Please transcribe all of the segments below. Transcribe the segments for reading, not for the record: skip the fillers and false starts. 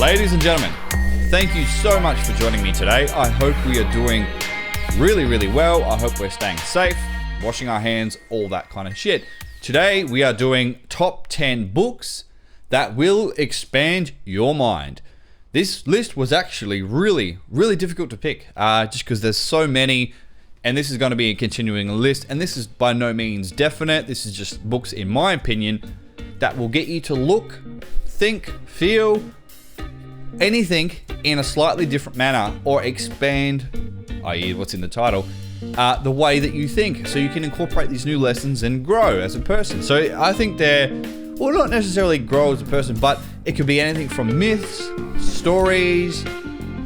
Ladies and gentlemen, thank you so much for joining me today. I hope we are doing really, really well. I hope we're staying safe, washing our hands, all that kind of shit. Today, we are doing top 10 books that will expand your mind. This list was actually really, really difficult to pick, just because there's so many, and this is going to be a continuing list, and this is by no means definite. This is just books, in my opinion, that will get you to look, think, feel, anything in a slightly different manner, or expand, i.e. what's in the title, the way that you think, so you can incorporate these new lessons and grow as a person. So I think they're, well, not necessarily grow as a person, but it could be anything from myths, stories,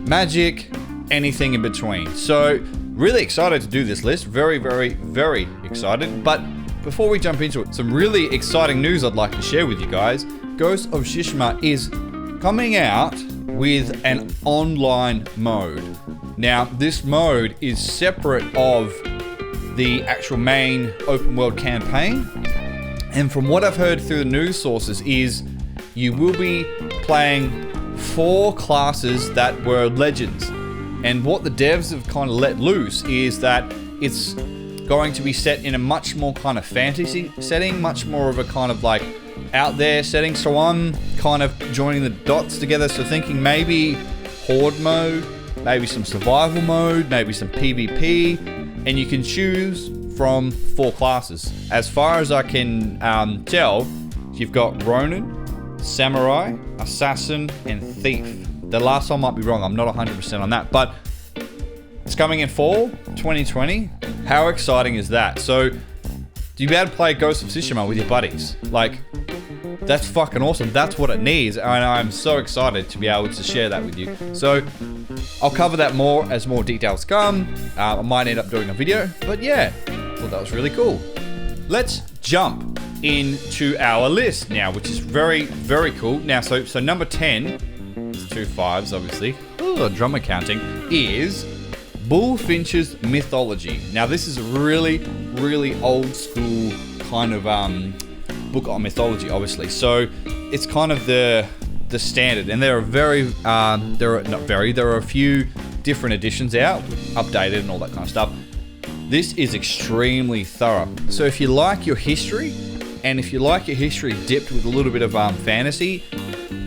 magic, anything in between. So really excited to do this list. Very, very, very excited. But before we jump into it, some really exciting news I'd like to share with you guys. Ghost of Tsushima is coming out with an online mode. Now, this mode is separate of the actual main open world campaign. And from what I've heard through the news sources is you will be playing 4 classes that were legends. And what the devs have kind of let loose is that it's going to be set in a much more kind of fantasy setting, much more of a kind of like out there setting. So I'm kind of joining the dots together. So thinking maybe horde mode, maybe some survival mode, maybe some PvP, and you can choose from 4 classes. As far as I can tell, you've got Ronin, Samurai, Assassin, and Thief. The last one might be wrong, I'm not 100% on that, but it's coming in fall 2020. How exciting is that? So you'll be able to play Ghost of Tsushima with your buddies. Like, that's fucking awesome. That's what it needs, and I'm so excited to be able to share that with you. So I'll cover that more as more details come. I might end up doing a video, but yeah, well, that was really cool. Let's jump into our list now, which is very, very cool. Now, so number 10, it's 2 5s, obviously. Ooh, drummer counting, is Bullfinch's Mythology. Now, this is a really, really old school kind of book on mythology, obviously. So it's kind of the standard, and there are a few different editions out, updated and all that kind of stuff. This is extremely thorough. So if you like your history, and if you like your history dipped with a little bit of fantasy,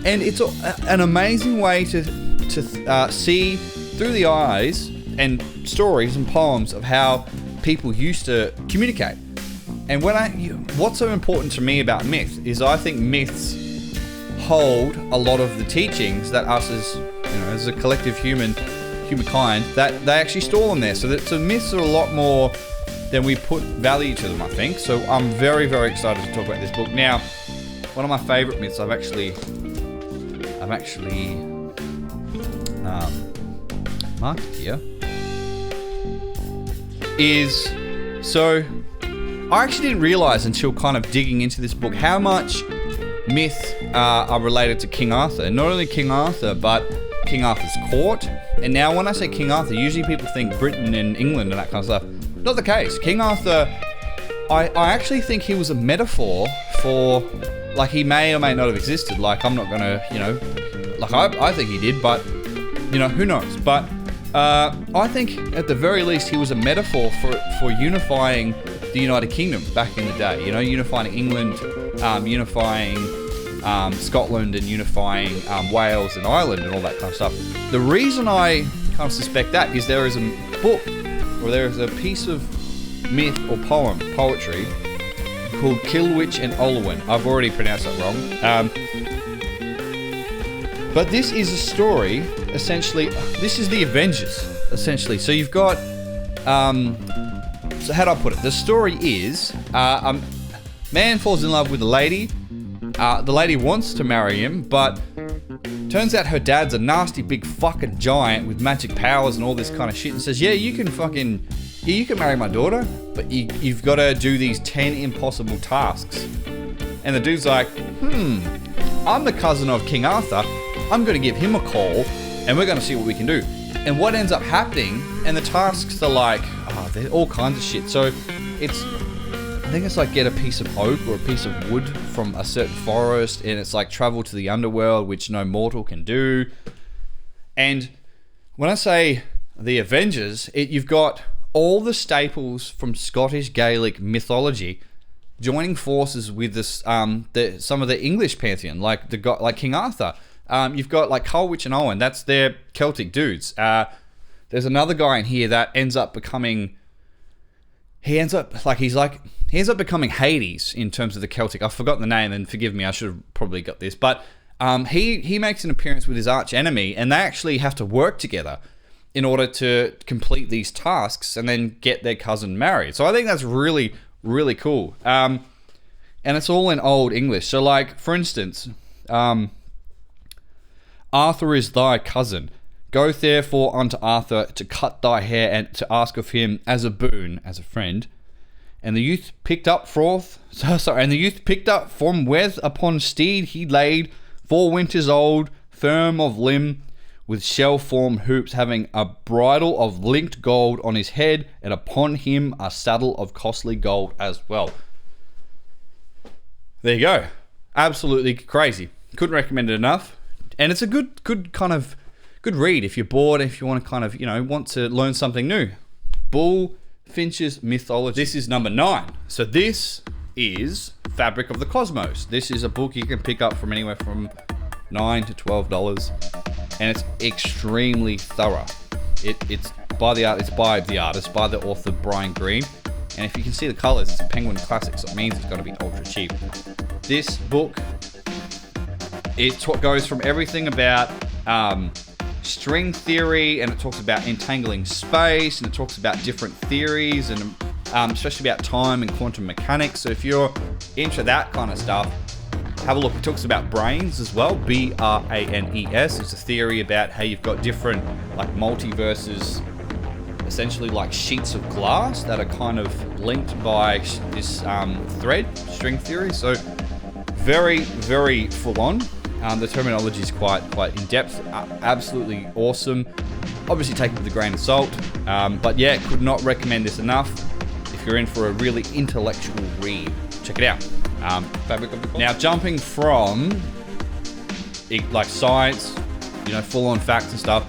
and it's an amazing way to see through the eyes and stories and poems of how people used to communicate. And what's so important to me about myth is I think myths hold a lot of the teachings that us as a collective humankind, that they actually store them there. So myths are a lot more than we put value to them, I think. So I'm very, very excited to talk about this book. Now, one of my favorite myths I've actually marked here is, so I actually didn't realize until kind of digging into this book how much myths are related to King Arthur. And not only King Arthur, but King Arthur's court. And now when I say King Arthur, usually people think Britain and England and that kind of stuff. Not the case. King Arthur, I actually think he was a metaphor for, like, he may or may not have existed. Like, I'm not gonna, like, I think he did, but, who knows. But I think at the very least he was a metaphor for unifying the United Kingdom back in the day. Unifying England, unifying Scotland, and unifying Wales and Ireland and all that kind of stuff. The reason I kind of suspect that is there is a book, or there is a piece of myth or poetry called Kilwich and Olwen. I've already pronounced that wrong. But this is a story, essentially. This is the Avengers, essentially. So you've got, so how do I put it? The story is, a man falls in love with a lady. The lady wants to marry him, but turns out her dad's a nasty big fucking giant with magic powers and all this kind of shit, and says, yeah, you can marry my daughter, but you've got to do these 10 impossible tasks. And the dude's like, I'm the cousin of King Arthur. I'm going to give him a call, and we're going to see what we can do. And what ends up happening, and the tasks are like, they're all kinds of shit. So it's think it's like get a piece of oak or a piece of wood from a certain forest, and it's like travel to the underworld, which no mortal can do. And when I say the Avengers, you've got all the staples from Scottish Gaelic mythology joining forces with this, some of the English pantheon, like King Arthur. You've got like Culwich and Owen. That's their Celtic dudes. There's another guy in here that ends up becoming. He ends up becoming Hades in terms of the Celtic. I've forgotten the name, and forgive me, I should have probably got this. But he makes an appearance with his arch enemy, and they actually have to work together in order to complete these tasks and then get their cousin married. So I think that's really, really cool. And it's all in Old English. So like, for instance, Arthur is thy cousin. Go therefore unto Arthur to cut thy hair and to ask of him as a boon, as a friend. And the youth picked up from weth upon steed he laid, 4 winters old, firm of limb, with shell-formed hoops, having a bridle of linked gold on his head, and upon him a saddle of costly gold as well. There you go. Absolutely crazy. Couldn't recommend it enough. And it's a good read if you're bored, if you want to kind of, want to learn something new. Bullfinch's Mythology. This is number 9. So this is Fabric of the Cosmos. This is a book you can pick up from anywhere from $9 to $12, and it's extremely thorough. It's by the artist, by the author Brian Greene, and if you can see the colors, it's a Penguin Classic, so it means it's going to be ultra cheap. This book, it goes from everything about string theory, and it talks about entangling space, and it talks about different theories, and especially about time and quantum mechanics. So if you're into that kind of stuff, have a look. It talks about brains as well, BRANES. It's a theory about how you've got different like multiverses, essentially like sheets of glass that are kind of linked by this string theory. So very, very full on. The terminology is quite in depth. Absolutely awesome. Obviously take it with a grain of salt. But yeah, could not recommend this enough. If you're in for a really intellectual read, check it out. Fabric of the Cosmos. Now jumping from like science, full on facts and stuff,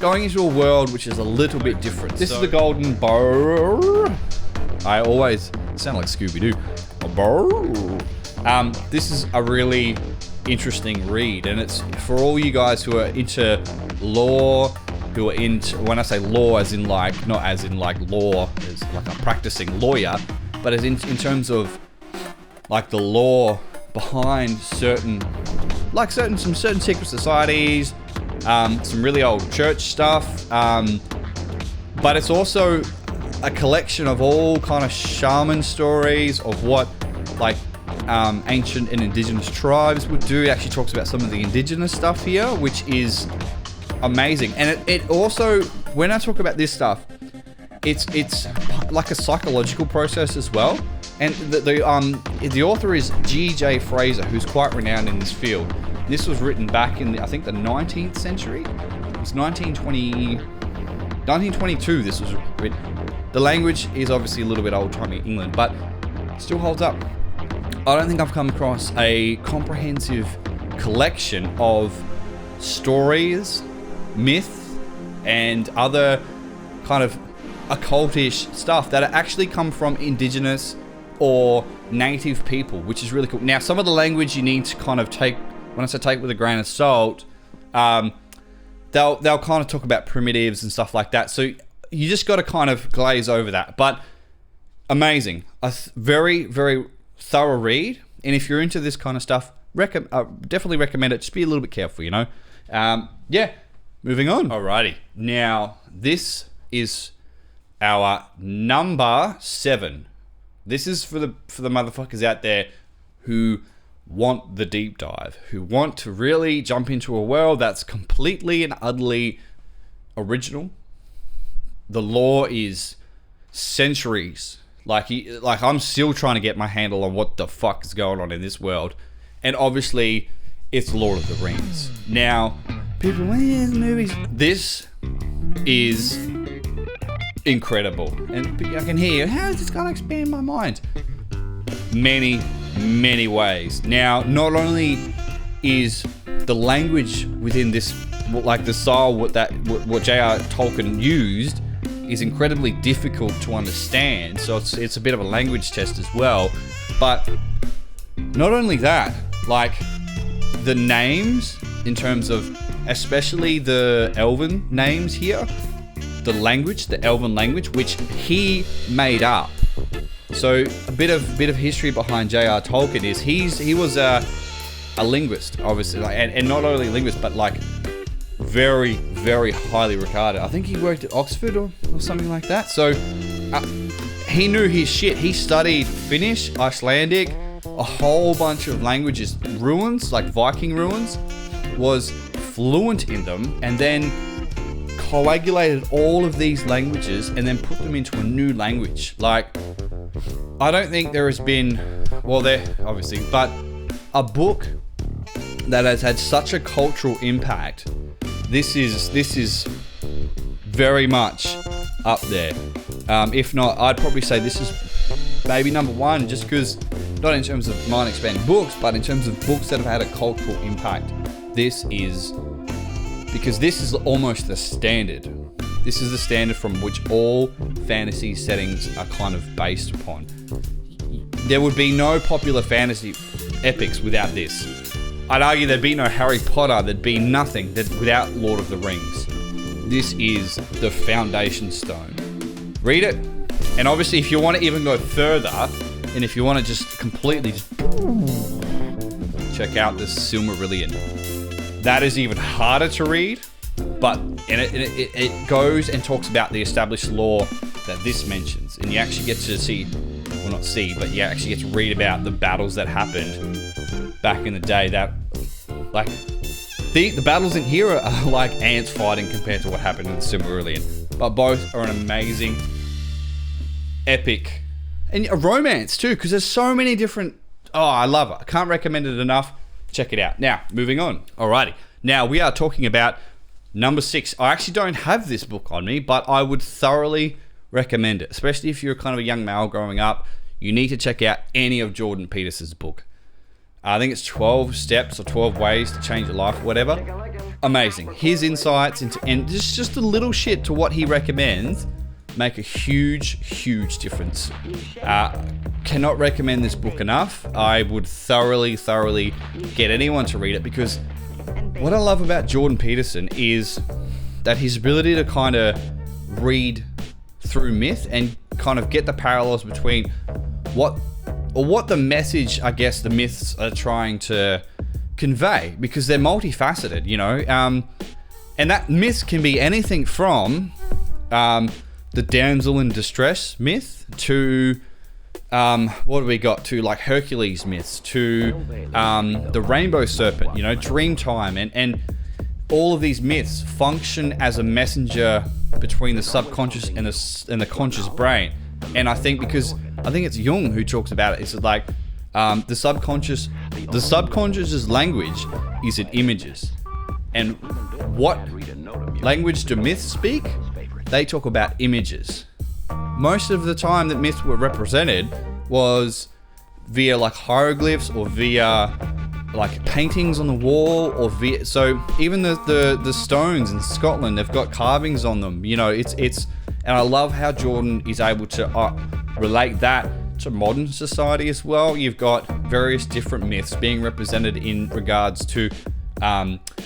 going into a world which is a little bit different. This is the Golden Boar. I always sound like Scooby-Doo. A boar. This is a really interesting read, and it's for all you guys who are into law, who are into, when I say law as in like, not as in like law as like a practicing lawyer, but as in terms of like the law behind certain secret societies, some really old church stuff, but it's also a collection of all kind of shaman stories of what like ancient and indigenous tribes would do. It actually talks about some of the indigenous stuff here, which is amazing. And it also, when I talk about this stuff, it's like a psychological process as well. And the author is G.J. Fraser, who's quite renowned in this field. This was written back in, I think, the 19th century. It's 1922 this was written. The language is obviously a little bit old-timey England, but still holds up. I don't think I've come across a comprehensive collection of stories, myth, and other kind of occultish stuff that actually come from indigenous or native people, which is really cool. Now, some of the language you need to kind of take, when I say take with a grain of salt, they'll kind of talk about primitives and stuff like that. So you just got to kind of glaze over that. But amazing. A very, very thorough read. And if you're into this kind of stuff, definitely recommend it. Just be a little bit careful, Yeah, moving on. Alrighty. Now, this is our number 7. This is for the motherfuckers out there who want the deep dive, who want to really jump into a world that's completely and utterly original. The lore is centuries. Like I'm still trying to get my handle on what the fuck is going on in this world. And obviously, it's Lord of the Rings. Now, people, movies. This is incredible. And I can hear, how is this going to expand my mind? many ways. Now, not only is the language within this, like the style what J.R. Tolkien used, is incredibly difficult to understand. So it's a bit of a language test as well. But not only that, like the names in terms of, especially the Elven names here, the language, the Elven language, which he made up. So a bit of history behind J.R. Tolkien is he was a linguist, obviously, like, and not only a linguist, but like very highly regarded. I think he worked at Oxford or something like that. So he knew his shit. He studied Finnish, Icelandic, a whole bunch of languages, runes, like Viking runes, was fluent in them, and then coagulated all of these languages and then put them into a new language. Like, I don't think there has been, well, there obviously, but a book that has had such a cultural impact. This is very much up there. If not, I'd probably say this is maybe number one, just because, not in terms of mind expanding books, but in terms of books that have had a cultural impact. This is, because this is almost the standard. This is the standard from which all fantasy settings are kind of based upon. There would be no popular fantasy epics without this. I'd argue there'd be no Harry Potter, there'd be nothing without Lord of the Rings. This is the foundation stone. Read it, and obviously if you want to even go further, and if you want to just completely check out the Silmarillion. That is even harder to read, but it goes and talks about the established lore that this mentions, and you actually get to see, well, not see, but you actually get to read about the battles that happened back in the day. That, like, the battles in here are like ants fighting compared to what happened in the Silmarillion, but both are an amazing, epic, and a romance too, because there's so many different. Oh, I love it. I can't recommend it enough. Check it out. Now, moving on. Alrighty. Now, we are talking about number 6. I actually don't have this book on me, but I would thoroughly recommend it. Especially if you're kind of a young male growing up. You need to check out any of Jordan Peterson's book. I think it's 12 steps or 12 ways to change your life, whatever. Amazing. His insights into, and just a little shit to what he recommends, make a huge difference. Cannot recommend this book enough. I would thoroughly get anyone to read it, because what I love about Jordan Peterson is that his ability to kind of read through myth and kind of get the parallels between what the message, I guess, the myths are trying to convey, because they're multifaceted, you know, and that myth can be anything from the damsel in distress myth to what do we got, to like Hercules myths, to the rainbow serpent, you know, Dreamtime, and all of these myths function as a messenger between the subconscious and the conscious brain. And I think it's Jung who talks about it. It's like the subconscious's language is in images. And what language do myths speak? They talk about images. Most of the time that myths were represented was via like hieroglyphs, or via like paintings on the wall, or via, so even the stones in Scotland, they've got carvings on them, you know. It's and I love how Jordan is able to relate that to modern society as well. You've got various different myths being represented in regards to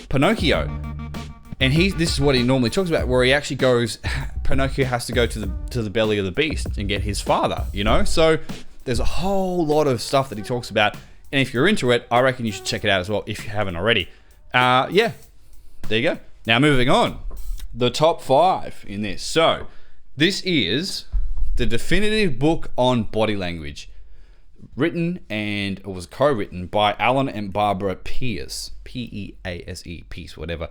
Pinocchio. And this is what he normally talks about, where he actually goes, Pinocchio has to go to the belly of the beast and get his father, you know? So there's a whole lot of stuff that he talks about. And if you're into it, I reckon you should check it out as well, if you haven't already. Yeah, there you go. Now moving on, the top 5 in this. So this is the definitive book on body language, written and it was co-written by Alan and Barbara Pease, P-E-A-S-E, Pease, whatever.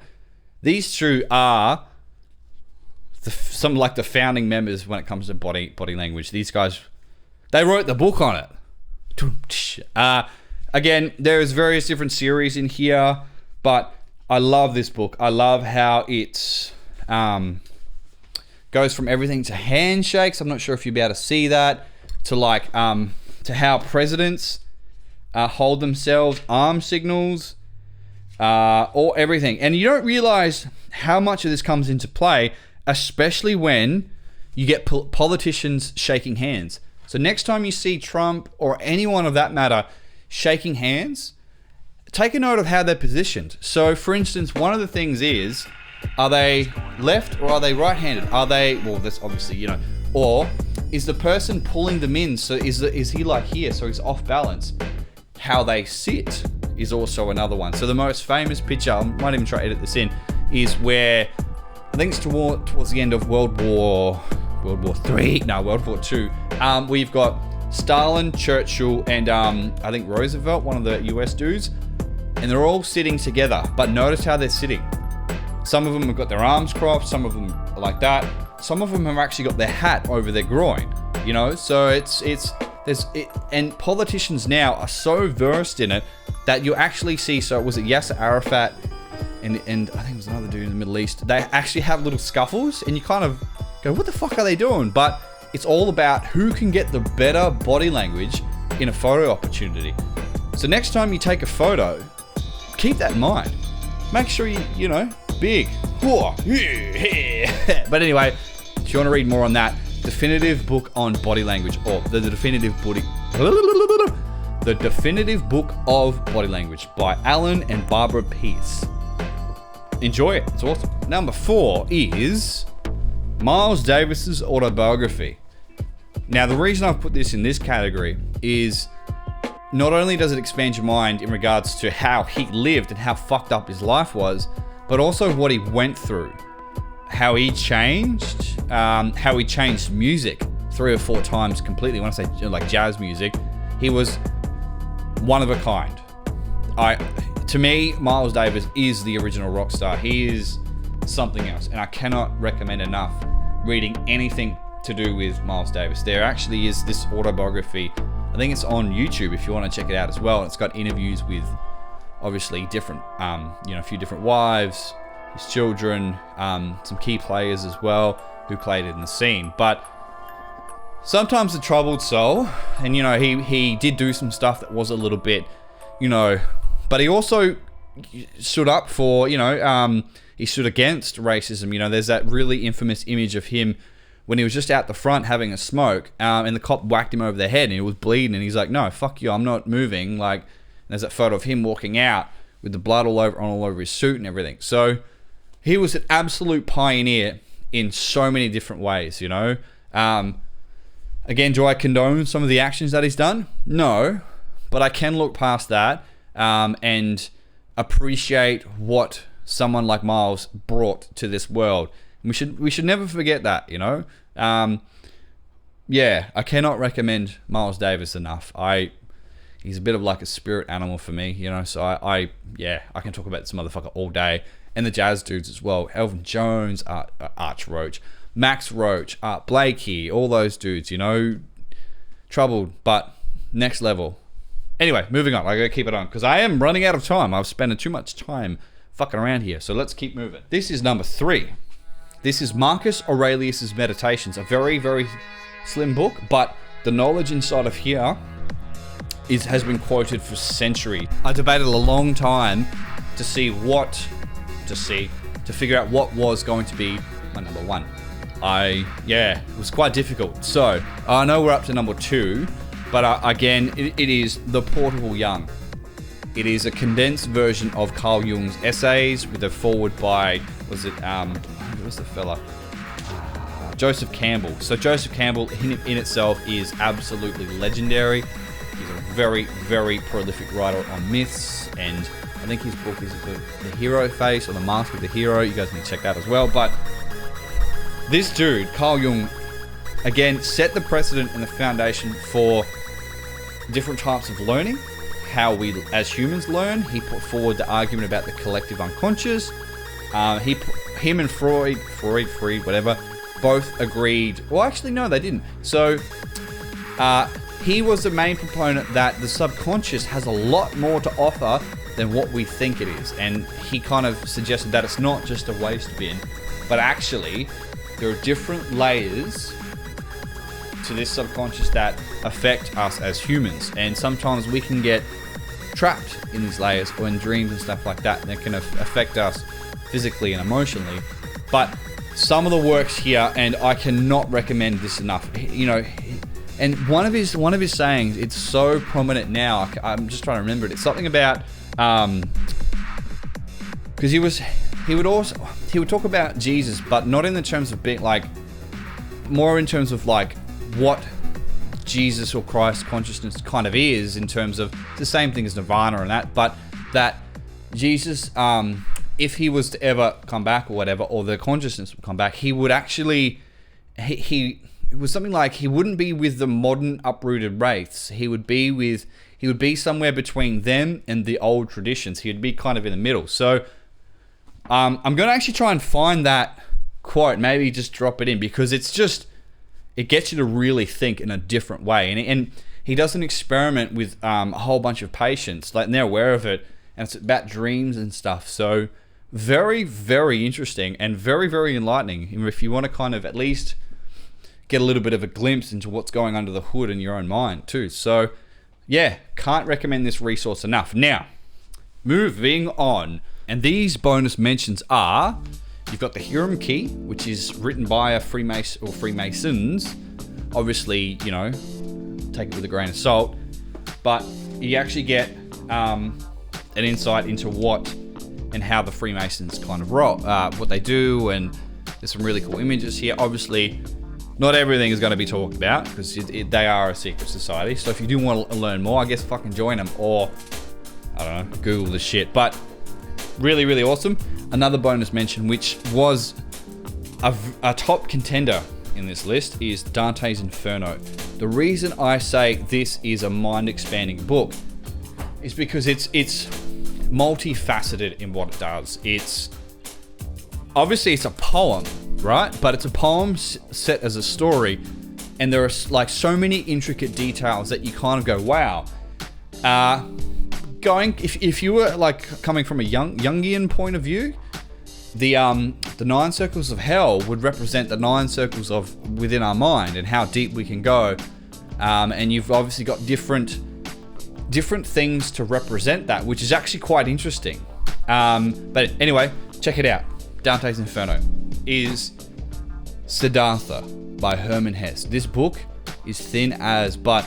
These two are some like the founding members when it comes to body language. These guys, they wrote the book on it. Again, there's various different series in here, but I love this book. I love how it goes from everything to handshakes. I'm not sure if you'll be able to see that, to like to how presidents hold themselves, arm signals, or everything. And you don't realize how much of this comes into play, especially when you get politicians shaking hands. So next time you see Trump or anyone of that matter shaking hands, take a note of how they're positioned. So for instance, one of the things is, are they left or are they right-handed? Are they, well, that's obviously, you know, or is the person pulling them in? So is he like here? So he's off balance. How they sit is also another one. So the most famous picture, I might even try to edit this in, is where, I think it's towards the end of World War II. We've got Stalin, Churchill, and I think Roosevelt, one of the US dudes, and they're all sitting together. But notice how they're sitting. Some of them have got their arms crossed, some of them are like that. Some of them have actually got their hat over their groin, you know? So and politicians now are so versed in it that you actually see, so was it Yasser Arafat and I think it was another dude in the Middle East, they actually have little scuffles and you kind of go, what the fuck are they doing? But it's all about who can get the better body language in a photo opportunity. So next time you take a photo, keep that in mind. Make sure you know, big. But anyway, if you want to read more on that, definitive book on body language, or the definitive book of body language by Alan and Barbara Peace. Enjoy it. It's awesome. Number 4 is Miles Davis's autobiography. Now, the reason I've put this in this category is not only does it expand your mind in regards to how he lived and how fucked up his life was, but also what he went through, how he changed music 3 or 4 times completely. When I say like jazz music, he was one of a kind. To me, Miles Davis is the original rock star. He is something else, and I cannot recommend enough reading anything to do with Miles Davis. There actually is this autobiography. I think it's on YouTube if you want to check it out as well. It's got interviews with obviously different, a few different wives, his children, some key players as well who played in the scene. But sometimes a troubled soul, and he did do some stuff that was a little bit, but he also stood up for, he stood against racism. There's that really infamous image of him when he was just out the front having a smoke, and the cop whacked him over the head and he was bleeding, and he's like, no, fuck you, I'm not moving. Like, there's that photo of him walking out with the blood all over his suit and everything. So he was an absolute pioneer in so many different ways, Again, do I condone some of the actions that he's done? No, but I can look past that and appreciate what someone like Miles brought to this world. We should never forget that, I cannot recommend Miles Davis enough. He's a bit of like a spirit animal for me, so I can talk about this motherfucker all day. And the jazz dudes as well. Elvin Jones, Arch Roach, Max Roach, Art Blakey, all those dudes, troubled, but next level. Anyway, moving on. I gotta keep it on because I am running out of time. I've spent too much time fucking around here. So let's keep moving. This is number 3. This is Marcus Aurelius's Meditations, a very, very slim book, but the knowledge inside of here has been quoted for centuries. I debated a long time to figure out what was going to be my number 1. It was quite difficult. So I know we're up to number 2, but again, it is The Portable Young. It is a condensed version of Carl Jung's essays with a foreword by, who's the fella? Joseph Campbell. So Joseph Campbell in itself is absolutely legendary. He's a very, very prolific writer on myths, and I think his book is The Hero Face or The Mask of the Hero. You guys need to check that as well. But this dude, Carl Jung, again, set the precedent and the foundation for different types of learning, how we as humans learn. He put forward the argument about the collective unconscious. Him and Freud, whatever, both agreed. Well, actually, no, they didn't. So he was the main proponent that the subconscious has a lot more to offer than what we think it is. And he kind of suggested that it's not just a waste bin, but actually there are different layers to this subconscious that affect us as humans. And sometimes we can get trapped in these layers or in dreams and stuff like that, and it can affect us physically and emotionally. But some of the works here, and I cannot recommend this enough, you know, and one of his sayings, it's so prominent now, I'm just trying to remember it. It's something about, because he would talk about Jesus, but not in the terms of being like, more in terms of like what Jesus or Christ consciousness kind of is, in terms of the same thing as Nirvana and that, but that Jesus, if he was to ever come back or whatever, or the consciousness would come back, he would actually, it was something like he wouldn't be with the modern uprooted wraiths. He would be somewhere between them and the old traditions. He would be kind of in the middle. So I'm going to actually try and find that quote, maybe just drop it in, because it's just, it gets you to really think in a different way. And he does an experiment with a whole bunch of patients, like, and they're aware of it, and it's about dreams and stuff. So very, very interesting and very, very enlightening. If you want to kind of at least get a little bit of a glimpse into what's going under the hood in your own mind too. So yeah, can't recommend this resource enough. Now, moving on. And these bonus mentions are, you've got the Hiram Key, which is written by a Freemason or Freemasons. Obviously, you know, take it with a grain of salt. But you actually get an insight into what and how the Freemasons kind of roll, what they do, and there's some really cool images here. Obviously, not everything is going to be talked about, because they are a secret society. So if you do want to learn more, I guess fucking join them, or, I don't know, Google the shit. But really, really awesome. Another bonus mention, which was a top contender in this list, is Dante's Inferno. The reason I say this is a mind-expanding book is because it's multifaceted in what it does. It's obviously, it's a poem, right? But it's a poem set as a story, and there are like so many intricate details that you kind of go, wow. If you were like coming from a Jungian point of view, the 9 circles of hell would represent the 9 circles of within our mind and how deep we can go. And you've obviously got different things to represent that, which is actually quite interesting. But anyway, check it out. Dante's Inferno is Siddhartha by Hermann Hesse. This book is thin as, but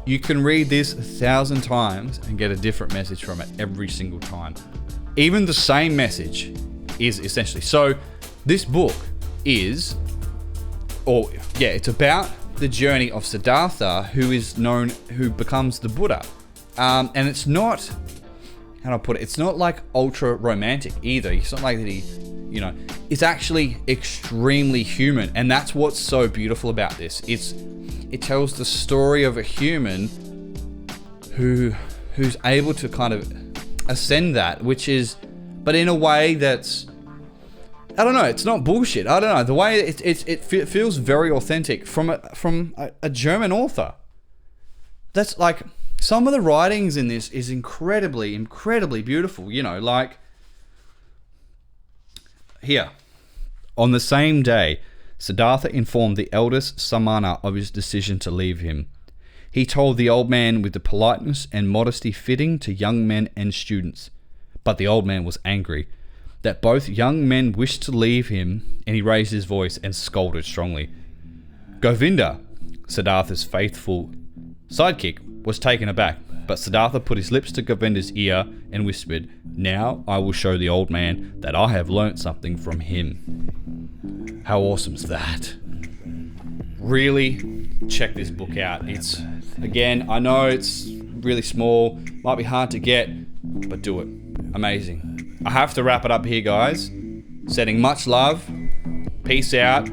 you can read this 1,000 times and get a different message from it every single time. Even the same message is essentially. So this book is, it's about the journey of Siddhartha, who becomes the Buddha. And it's not, how do I put it? It's not like ultra romantic either. It's not like that he, you know, it's actually extremely human. And that's what's so beautiful about this. It tells the story of a human who's able to kind of ascend that, which is, but in a way that's, I don't know, it's not bullshit. I don't know, the way it feels very authentic from a German author. That's like, some of the writings in this is incredibly, incredibly beautiful. You know, like here, on the same day, Siddhartha informed the eldest Samana of his decision to leave him. He told the old man with the politeness and modesty fitting to young men and students. But the old man was angry that both young men wished to leave him, and he raised his voice and scolded strongly. Govinda, Siddhartha's faithful sidekick, was taken aback, but Siddhartha put his lips to Govinda's ear and whispered, "Now I will show the old man that I have learnt something from him." How awesome is that? Really check this book out. It's, again, I know it's really small, might be hard to get, but do it. Amazing. I have to wrap it up here, guys. Sending much love. Peace out.